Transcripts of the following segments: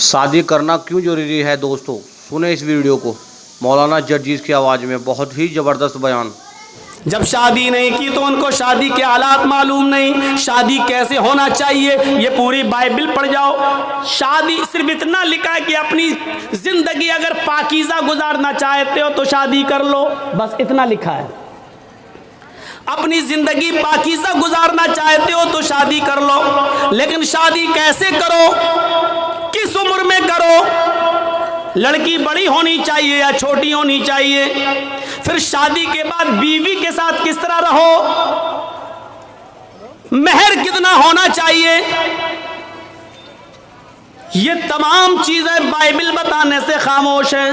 शादी करना क्यों जरूरी है दोस्तों, सुने इस वीडियो को। मौलाना जर्जीस की आवाज़ में बहुत ही ज़बरदस्त बयान। जब शादी नहीं की तो उनको शादी के हालात मालूम नहीं, शादी कैसे होना चाहिए ये पूरी बाइबल पढ़ जाओ। शादी सिर्फ इतना लिखा है कि अपनी जिंदगी अगर पाकीज़ा गुजारना चाहते हो तो शादी कर लो, बस इतना लिखा है। अपनी जिंदगी पाकीज़ा गुजारना चाहते हो तो शादी कर लो, लेकिन शादी कैसे करो, किस उम्र में करो, लड़की बड़ी होनी चाहिए या छोटी होनी चाहिए, फिर शादी के बाद बीवी के साथ किस तरह रहो, मेहर कितना होना चाहिए, ये तमाम चीजें बाइबल बताने से खामोश है।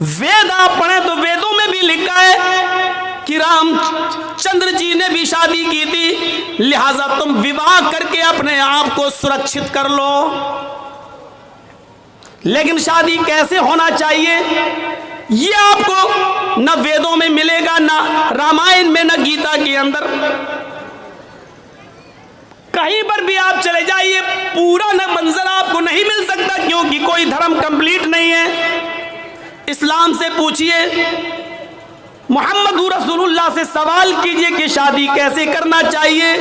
वेद आप पढ़े तो वेदों में भी लिखा है कि रामचंद्र जी ने भी शादी की थी, लिहाजा तुम विवाह करके अपने आप को सुरक्षित कर लो। लेकिन शादी कैसे होना चाहिए ये आपको न वेदों में मिलेगा, न रामायण में, न गीता के अंदर। कहीं पर भी आप चले जाइए पूरा न मंजर आपको नहीं मिल सकता, क्योंकि कोई धर्म कंप्लीट नहीं है। इस्लाम से पूछिए, मोहम्मद रसूलुल्लाह से सवाल कीजिए कि शादी कैसे करना चाहिए,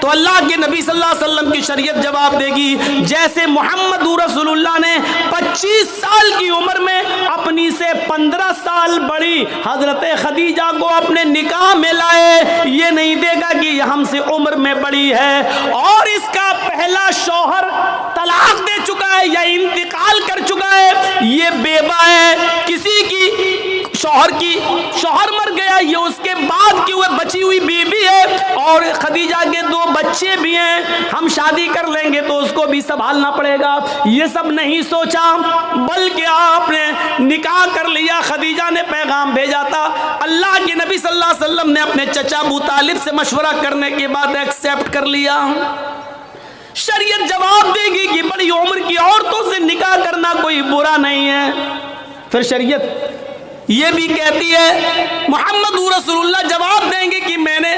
तो अल्लाह के नबी सल्लल्लाहु अलैहि वसल्लम की शरीयत जवाब देगी। जैसे मोहम्मद रसूलुल्लाह ने 25 साल की उम्र में अपनी से 15 साल बड़ी हजरत खदीजा को अपने निकाह में लाए, ये नहीं देगा कि ये हमसे उम्र में बड़ी है और इसका पहला शौहर तलाक दे चुका है या इंतकाल कर चुका है, ये बेवा है, किसी की शौहर मर गया, ये उसके बाद की वो बची हुई बीवी है और खदीजा के 2 बच्चे भी हैं, हम शादी कर लेंगे तो उसको भी संभालना पड़ेगा। ये सब नहीं सोचा, बल्कि आपने निकाह कर लिया। खदीजा ने पैगाम भेजा था, अल्लाह के नबी सल्लल्लाहु अलैहि वसल्लम ने अपने चचा अबू तालिब से मशवरा करने के बाद एक्सेप्ट कर लिया। शरीयत जवाब देगी कि बड़ी उम्र की औरतों से निकाह करना कोई बुरा नहीं है। फिर शरीयत ये भी कहती है, मोहम्मद रसूलुल्लाह जवाब देंगे कि मैंने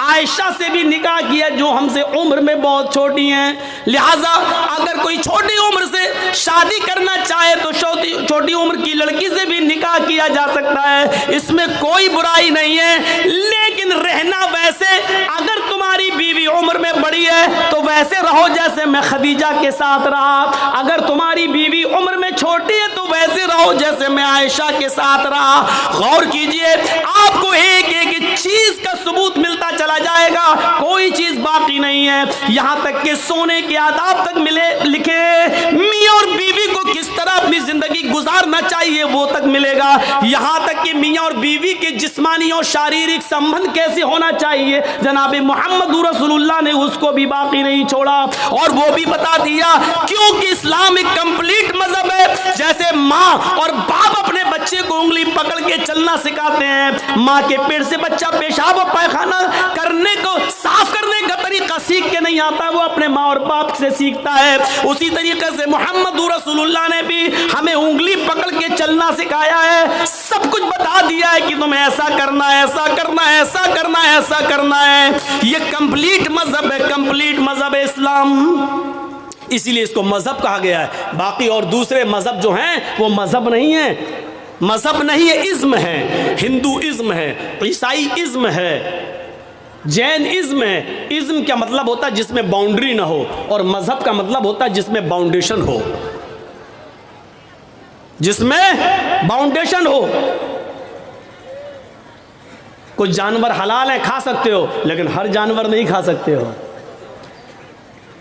आयशा से भी निकाह किया जो हमसे उम्र में बहुत छोटी हैं, लिहाजा अगर कोई छोटी उम्र से शादी करना चाहे तो छोटी उम्र की लड़की से भी निकाह किया जा सकता है, इसमें कोई बुराई नहीं है। लेकिन रहना वैसे, अगर तुम्हारी बीवी उम्र में बड़ी है तो वैसे रहो जैसे मैं खदीजा के साथ रहा, अगर तुम्हारी बीवी उम्र में छोटी है तो वैसे रहो जैसे मैं आयशा के साथ रहा। गौर कीजिए, आपको एक एक चीज का सबूत मिलता चला जाएगा, कोई चीज बाकी नहीं है। यहां तक कि सोने के आदाब तक मिले लिखे, मियां और बीवी को किस तरह अपनी जिंदगी गुजारना चाहिए वो तक मिलेगा। यहां तक कि मियां और बीवी के जिस्मानी और शारीरिक संबंध कैसे होना चाहिए, जनाब मोहम्मद रसूलुल्लाह ने उसको भी बाकी नहीं छोड़ा और वो भी बता दिया, क्योंकि इस्लाम एक कंप्लीट मजहब है। जैसे माँ और बाप अपने बच्चे को उंगली पकड़ के चलना सिखाते हैं, माँ के पेट से बच्चा पेशाब और पैखाना करने को, साफ करने का तरीका सीख के नहीं आता, वो अपने माँ और बाप से सीखता है। उसी तरीके से मोहम्मद रसूलुल्लाह ने भी हमें उंगली पकड़ के चलना सिखाया है, सब कुछ बता दिया है कि तुम्हें ऐसा करना है, ऐसा करना है, ऐसा करना है, ऐसा करना है। ये कंप्लीट मजहब है, कंप्लीट मजहब है इस्लाम, इसीलिए इसको मजहब कहा गया है। बाकी और दूसरे मजहब जो हैं वो मजहब नहीं है, मजहब नहीं है, इज्म है। हिंदू इज्म है, ईसाई इज्म है, जैन इज्म है। इज्म का मतलब होता है जिसमें बाउंड्री ना हो, और मजहब का मतलब होता है जिसमें बाउंडेशन हो, जिसमें बाउंडेशन हो। कुछ जानवर हलाल है, खा सकते हो, लेकिन हर जानवर नहीं खा सकते हो।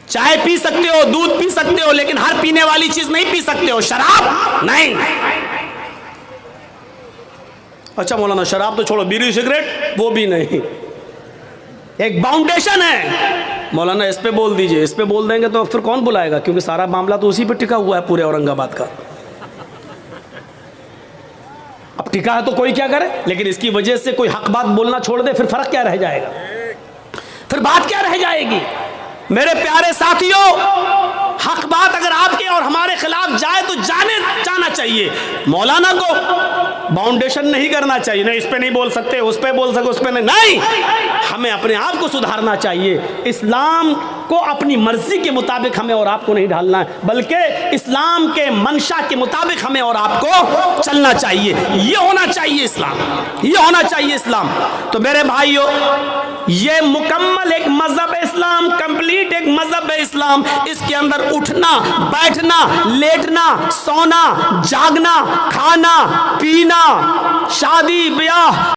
चाय पी सकते हो, दूध पी सकते हो, लेकिन हर पीने वाली चीज नहीं पी सकते हो। शराब नहीं। अच्छा मौलाना, शराब तो छोड़ो, बीड़ी सिगरेट वो भी नहीं, एक बाउंडेशन है। मौलाना इस पे बोल दीजिए, इस पे बोल देंगे तो फिर कौन बुलाएगा, क्योंकि सारा मामला तो उसी पे टिका हुआ है पूरे औरंगाबाद का। अब टिका है तो कोई क्या करे, लेकिन इसकी वजह से कोई हक बात बोलना छोड़ दे, फिर फर्क क्या रह जाएगा, फिर बात क्या रह जाएगी। मेरे प्यारे साथियों, हक बात अगर आपके और हमारे खिलाफ जाए तो जाना चाहिए। मौलाना को बाउंडेशन नहीं करना चाहिए, नहीं इस पे नहीं बोल सकते, उस पे बोल सकते, उस पे नहीं, हमें अपने आप को सुधारना चाहिए। इस्लाम को अपनी मर्जी के मुताबिक हमें और आपको नहीं ढालना है, बल्कि इस्लाम के मंशा के मुताबिक हमें और आपको चलना चाहिए। ये होना चाहिए इस्लाम, ये होना चाहिए इस्लाम। तो मेरे भाइयों, ये मुकम्मल एक मजहब है इस्लाम, कंप्लीट एक मजहब है इस्लाम। इसके अंदर उठना, बैठना, लेटना, सोना, जागना, खाना, पीना, शादी ब्याह,